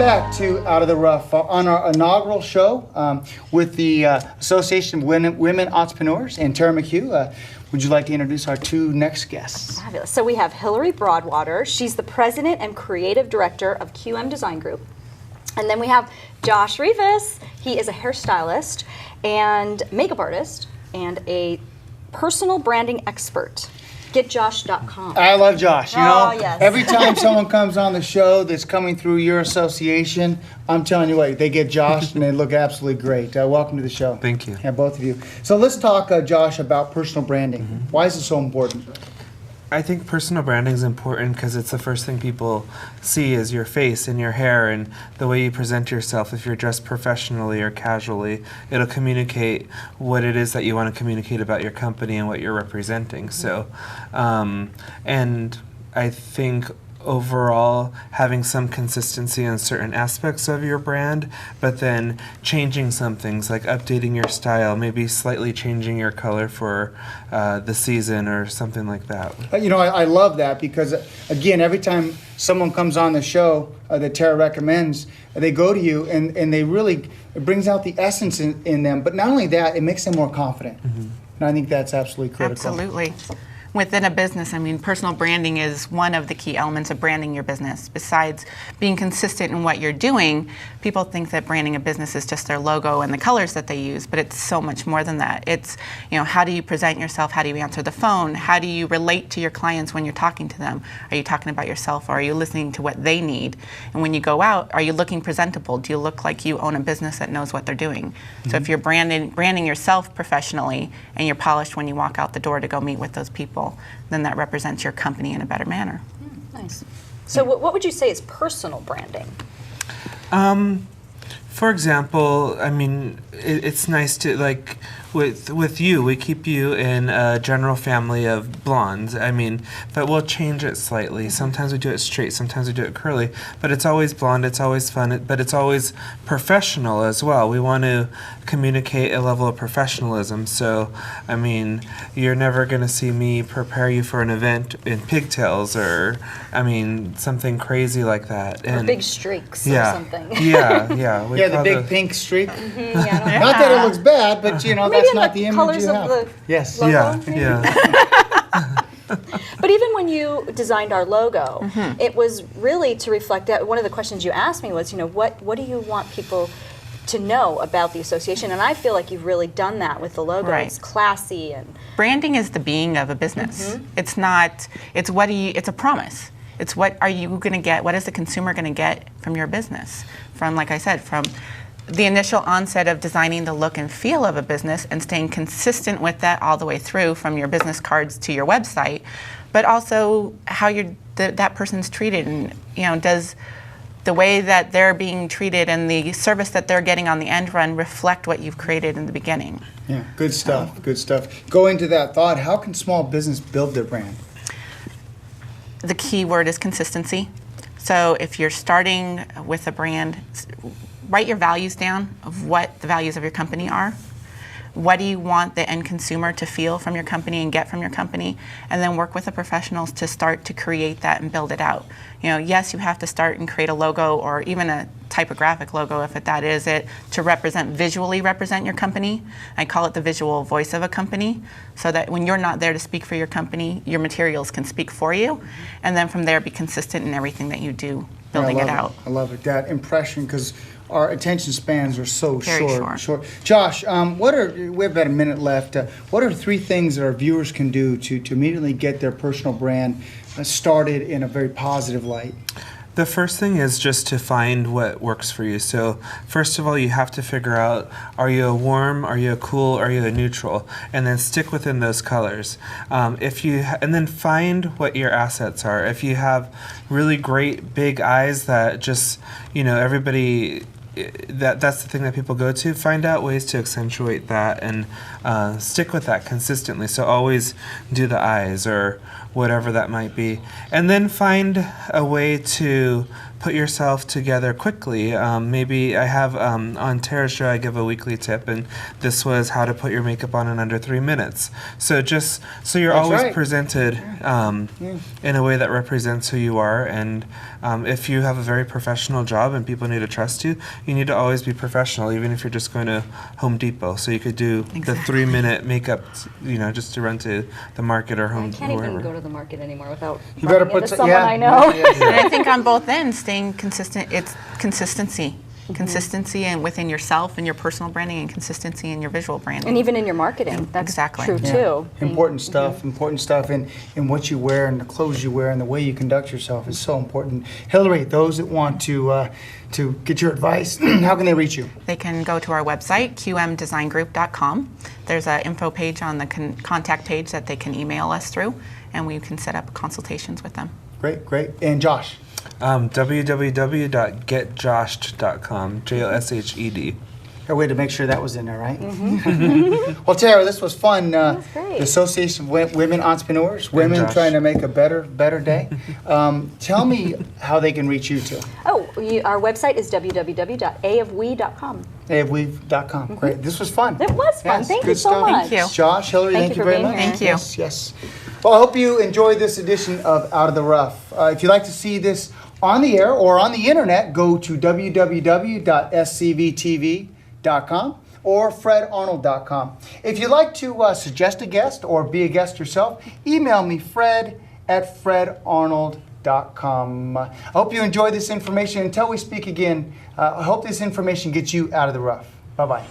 back to Out of the Rough on our inaugural show with the Association of Women Entrepreneurs and Tara McHugh. Would you like to introduce our two next guests? Fabulous. So we have Hillary Broadwater. She's the president and creative director of QM Design Group. And then we have Josh Rivas. He is a hairstylist and makeup artist and a personal branding expert. GetJosh.com. I love Josh. You know, yes. Every time someone comes on the show that's coming through your association, I'm telling you what, they get Josh and they look absolutely great. Welcome to the show. Thank you. Yeah, both of you. So let's talk, Josh, about personal branding. Why is it so important? I think personal branding is important because it's the first thing people see is your face and your hair and the way you present yourself. If you're dressed professionally or casually, it'll communicate what it is that you want to communicate about your company and what you're representing. So, and I think overall having some consistency in certain aspects of your brand, but then changing some things like updating your style, maybe slightly changing your color for the season or something like that. You know, I love that because, again, every time someone comes on the show that Tara recommends, they go to you and they really, it brings out the essence in them. But not only that, it makes them more confident. And I think that's absolutely critical. Absolutely. Within a business, I mean, personal branding is one of the key elements of branding your business. Besides being consistent in what you're doing, people think that branding a business is just their logo and the colors that they use, but it's so much more than that. It's, you know, how do you present yourself? How do you answer the phone? How do you relate to your clients when you're talking to them? Are you talking about yourself or are you listening to what they need? And when you go out, are you looking presentable? Do you look like you own a business that knows what they're doing? So if you're branding yourself professionally and you're polished when you walk out the door to go meet with those people, then that represents your company in a better manner. Nice. So what would you say is personal branding? For example, I mean, it's nice to, like, with you, we keep you in a general family of blondes. I mean, but we'll change it slightly. Sometimes we do it straight, sometimes we do it curly, but it's always blonde, it's always fun, but it's always professional as well. We want to communicate a level of professionalism. So, I mean, you're never going to see me prepare you for an event in pigtails or, I mean, something crazy like that. Or big streaks yeah, or something. Yeah. Yeah, the big pink streak. Yeah, Not that it looks bad, but you know, maybe that's not the image colors you of have. the Yes. logo, Yeah, maybe? yeah. But even when you designed our logo, it was really to reflect that. One of the questions you asked me was, you know, what do you want people to know about the association? And I feel like you've really done that with the logo. Right. It's classy and Branding is the being of a business. It's not, it's a promise. It's what are you going to get, what is the consumer going to get from your business? From, like I said, from the initial onset of designing the look and feel of a business and staying consistent with that all the way through from your business cards to your website, but also how that person's treated and, you know, does the way that they're being treated and the service that they're getting on the end run reflect what you've created in the beginning. Yeah, good stuff, good stuff. Go into that thought, how can small business build their brand? The key word is consistency. So if you're starting with a brand, write your values down of what the values of your company are. What do you want the end consumer to feel from your company and get from your company? And then work with the professionals to start to create that and build it out. You know, yes, you have to start and create a logo or even a typographic logo if that is it, to visually represent your company. I call it the visual voice of a company, so that when you're not there to speak for your company, your materials can speak for you. And then from there, be consistent in everything that you do, building it out. I love it. That impression, because our attention spans are so Very short. Josh, we have about a minute left. What are 3 things that our viewers can do to immediately get their personal brand started in a very positive light? The first thing is just to find what works for you. So first of all, you have to figure out, are you a warm, are you a cool, are you a neutral? And then stick within those colors. And then find what your assets are. If you have really great big eyes that just, you know, everybody, that's the thing that people go to, find out ways to accentuate that and stick with that consistently. So always do the eyes or whatever that might be. And then find a way to put yourself together quickly. Maybe I have on Tara's show, I give a weekly tip, and this was how to put your makeup on in under 3 minutes. So just so you're That's always right. presented in a way that represents who you are. And if you have a very professional job and people need to trust you, you need to always be professional, even if you're just going to Home Depot. So you could do the 3-minute makeup, just to run to the market or Home I can't wherever. even go to the market anymore without You better running put into some- someone yeah. I know. And I think on both ends, staying consistent, it's consistency. Consistency and within yourself and your personal branding, and consistency in your visual branding. And even in your marketing, that's Exactly. true Yeah. too. Important stuff, and what you wear and the clothes you wear and the way you conduct yourself is so important. Hillary, those that want to get your advice, how can they reach you? They can go to our website, qmdesigngroup.com. There's an info page on the contact page that they can email us through, and we can set up consultations with them. Great. And Josh? www.getjoshed.com, JOSHED. A way to make sure that was in there, right? Well, Tara, this was fun. was great. The Association of Women Entrepreneurs, women Josh. trying to make a better day. Tell me how they can reach you too. Our website is www.aofwe.com. AveWeave.com. Great. This was fun. It was fun. Yes, Thank good you so stuff. much. Thank you. Josh, Hillary, Thank thank you you for very being much. here. Thank you. Yes. Well, I hope you enjoyed this edition of Out of the Rough. If you'd like to see this on the air or on the internet, go to www.scvtv.com or fredarnold.com. If you'd like to suggest a guest or be a guest yourself, email me fred@fredarnold.com. I hope you enjoyed this information. Until we speak again, I hope this information gets you out of the rough. Bye-bye.